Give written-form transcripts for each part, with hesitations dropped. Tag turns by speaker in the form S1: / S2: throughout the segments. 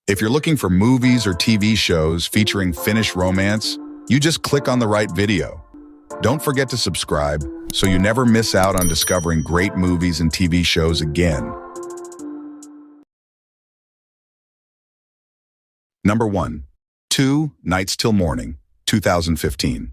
S1: If you're looking for movies or TV shows featuring Finnish romance, you just click on the right video. Don't forget to subscribe so you never miss out on discovering great movies and TV shows again. Number 1. 2 Nights Till Morning, 2015.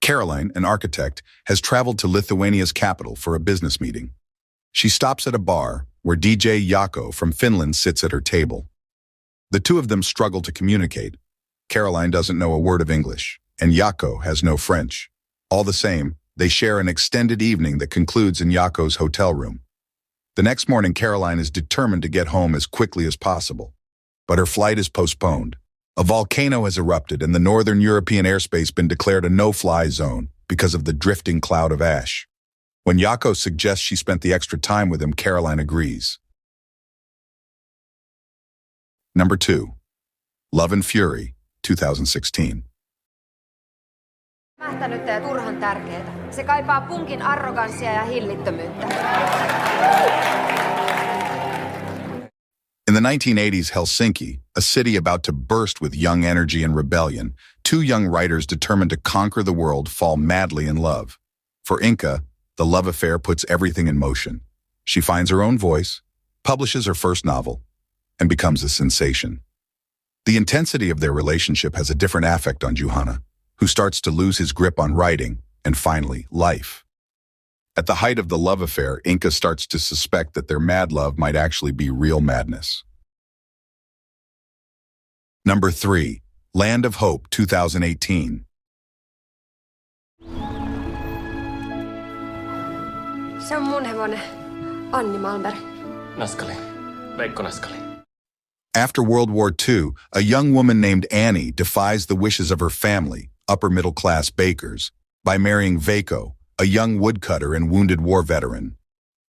S1: Caroline, an architect, has traveled to Lithuania's capital for a business meeting. She stops at a bar where DJ Jaakko from Finland sits at her table. The two of them struggle to communicate. Caroline doesn't know a word of English, and Jaakko has no French. All the same, they share an extended evening that concludes in Jaakko's hotel room. The next morning, Caroline is determined to get home as quickly as possible. But her flight is postponed. A volcano has erupted and the northern European airspace been declared a no-fly zone because of the drifting cloud of ash. When Jaakko suggests she spent the extra time with him, Caroline agrees. Number 2. Love and Fury, 2016.
S2: Mähtänyttä ja turhan tärkeetä. Se kaipaa punkin arroganssia ja hillittömyyttä.
S1: In the 1980s Helsinki, a city about to burst with young energy and rebellion, two young writers determined to conquer the world fall madly in love. For Inka, the love affair puts everything in motion. She finds her own voice, publishes her first novel, and becomes a sensation. The intensity of their relationship has a different affect on Juhana, who starts to lose his grip on writing and finally life. At the height of the love affair, Inka starts to suspect that their mad love might actually be real madness. Number 3. Land of Hope, 2018.
S2: Se on mun hevonen, Anni Malmberg.
S3: Naskali. Veikko Naskali.
S1: After World War II, a young woman named Annie defies the wishes of her family, upper-middle-class bakers, by marrying Veikko, a young woodcutter and wounded war veteran.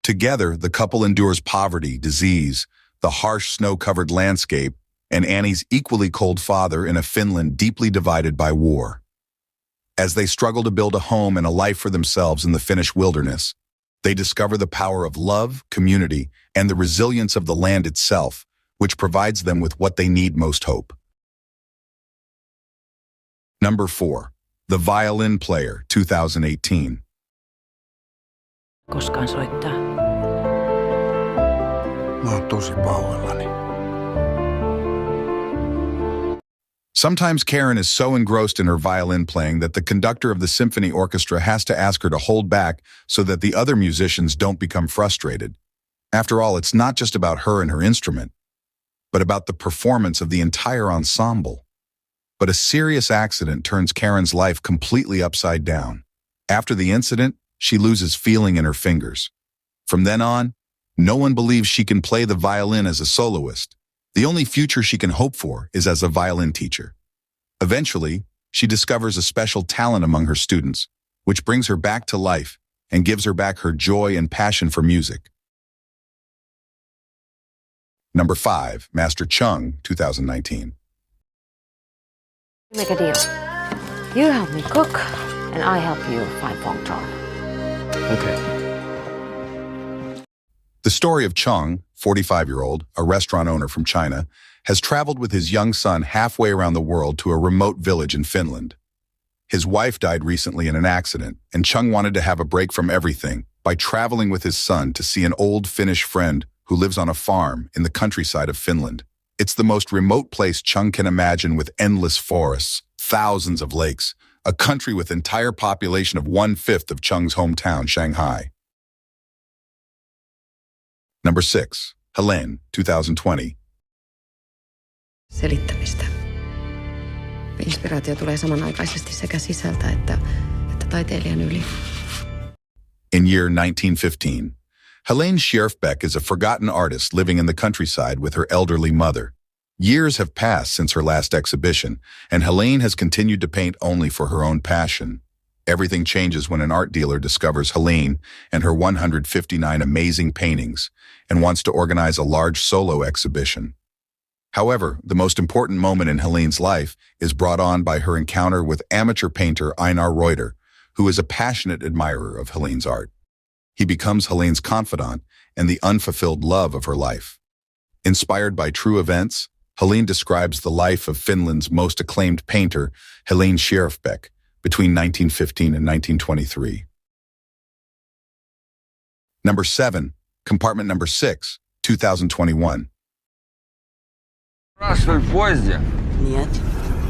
S1: Together, the couple endures poverty, disease, the harsh snow-covered landscape, and Annie's equally cold father in a Finland deeply divided by war. As they struggle to build a home and a life for themselves in the Finnish wilderness, they discover the power of love, community, and the resilience of the land itself, which provides them with what they need most: hope. Number 4. The Violin Player, 2018.
S4: Koskaan soittaa.
S5: Mä oon tosi pahoillani.
S1: Sometimes Karen is so engrossed in her violin playing that the conductor of the symphony orchestra has to ask her to hold back so that the other musicians don't become frustrated. After all, it's not just about her and her instrument, but about the performance of the entire ensemble. But a serious accident turns Karen's life completely upside down. After the incident, she loses feeling in her fingers. From then on, no one believes she can play the violin as a soloist. The only future she can hope for is as a violin teacher. Eventually, she discovers a special talent among her students, which brings her back to life and gives her back her joy and passion for music. Number 5. Master Chung, 2019.
S4: Make a deal. You help me cook, and I help you find Fong Chong.
S3: Okay.
S1: The story of Chung, 45-year-old, a restaurant owner from China, has traveled with his young son halfway around the world to a remote village in Finland. His wife died recently in an accident, and Chung wanted to have a break from everything by traveling with his son to see an old Finnish friend who lives on a farm in the countryside of Finland. It's the most remote place Chung can imagine, with endless forests, thousands of lakes, a country with entire population of 1/5 of Chung's hometown, Shanghai. Number 6. Helene, 2020.
S6: Selittämistä. Inspiraatio tulee samanaikaisesti sekä sisältä että taiteilijan yli.
S1: In year 1915, Helene Schierfbeck is a forgotten artist living in the countryside with her elderly mother. Years have passed since her last exhibition, and Helene has continued to paint only for her own passion. Everything changes when an art dealer discovers Helene and her 159 amazing paintings and wants to organize a large solo exhibition. However, the most important moment in Helene's life is brought on by her encounter with amateur painter Einar Reuter, who is a passionate admirer of Helene's art. He becomes Helene's confidant and the unfulfilled love of her life. Inspired by true events, Helene describes the life of Finland's most acclaimed painter, Helene Sheriffbeck, between 1915 and 1923. Number 7, compartment number 6, 2021.
S7: Спрашивали в поезде?
S8: Нет.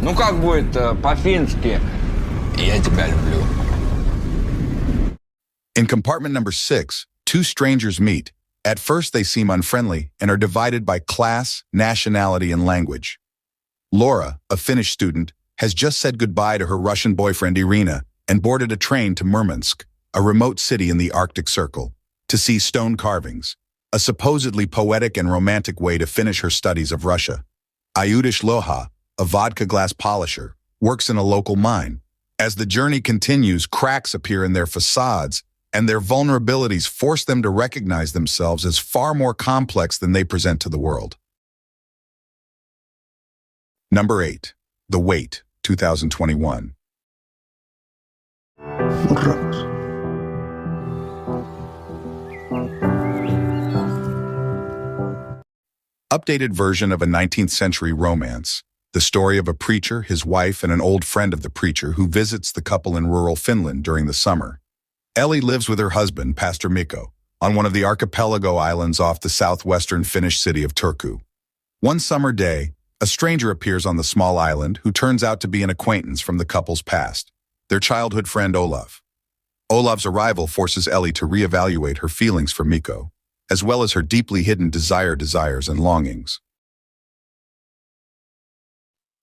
S7: Ну как будет по-фински? Я тебя люблю.
S1: In compartment number 6, two strangers meet. At first they seem unfriendly and are divided by class, nationality, and language. Laura, a Finnish student, has just said goodbye to her Russian boyfriend Irina and boarded a train to Murmansk, a remote city in the Arctic Circle, to see stone carvings, a supposedly poetic and romantic way to finish her studies of Russia. Ayudish Loha, a vodka glass polisher, works in a local mine. As the journey continues, cracks appear in their facades, and their vulnerabilities force them to recognize themselves as far more complex than they present to the world. Number 8, The Wait, 2021.
S5: Mun rakas.
S1: Updated version of a 19th century romance, the story of a preacher, his wife, and an old friend of the preacher who visits the couple in rural Finland during the summer. Ellie lives with her husband, Pastor Mikko, on one of the archipelago islands off the southwestern Finnish city of Turku. One summer day, a stranger appears on the small island who turns out to be an acquaintance from the couple's past, their childhood friend Olav. Olav's arrival forces Ellie to reevaluate her feelings for Mikko, as well as her deeply hidden desires, and longings.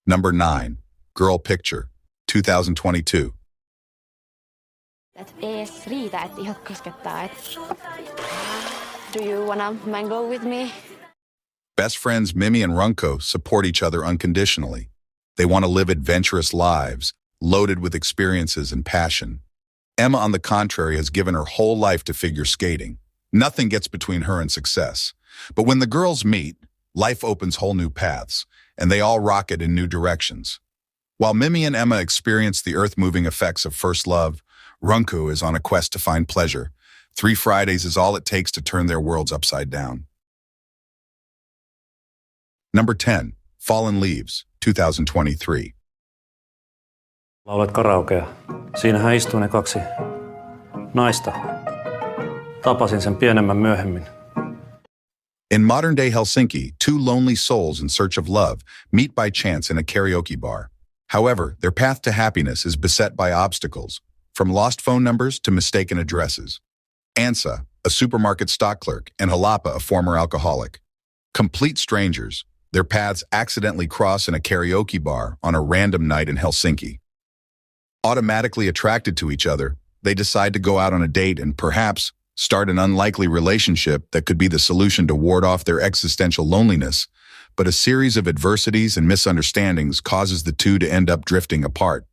S1: Number 9, Girl Picture, 2022.
S4: Et ees riitä, et ihot koskettaa. Do you wanna mango with me?
S1: Best friends Mimi and Runko support each other unconditionally. They want to live adventurous lives, loaded with experiences and passion. Emma, on the contrary, has given her whole life to figure skating. Nothing gets between her and success. But when the girls meet, life opens whole new paths, and they all rocket in new directions. While Mimi and Emma experience the earth-moving effects of first love, Runku is on a quest to find pleasure. 3 Fridays is all it takes to turn their worlds upside down. Number 10, Fallen Leaves, 2023.
S9: Laulat karaokea. Siinähän istuu ne 2 naista. Tapasin sen pienemmän myöhemmin.
S1: In modern-day Helsinki, 2 lonely souls in search of love meet by chance in a karaoke bar. However, their path to happiness is beset by obstacles, from lost phone numbers to mistaken addresses. Ansa, a supermarket stock clerk, and Halapa, a former alcoholic. Complete strangers, their paths accidentally cross in a karaoke bar on a random night in Helsinki. Automatically attracted to each other, they decide to go out on a date and perhaps start an unlikely relationship that could be the solution to ward off their existential loneliness, but a series of adversities and misunderstandings causes the two to end up drifting apart.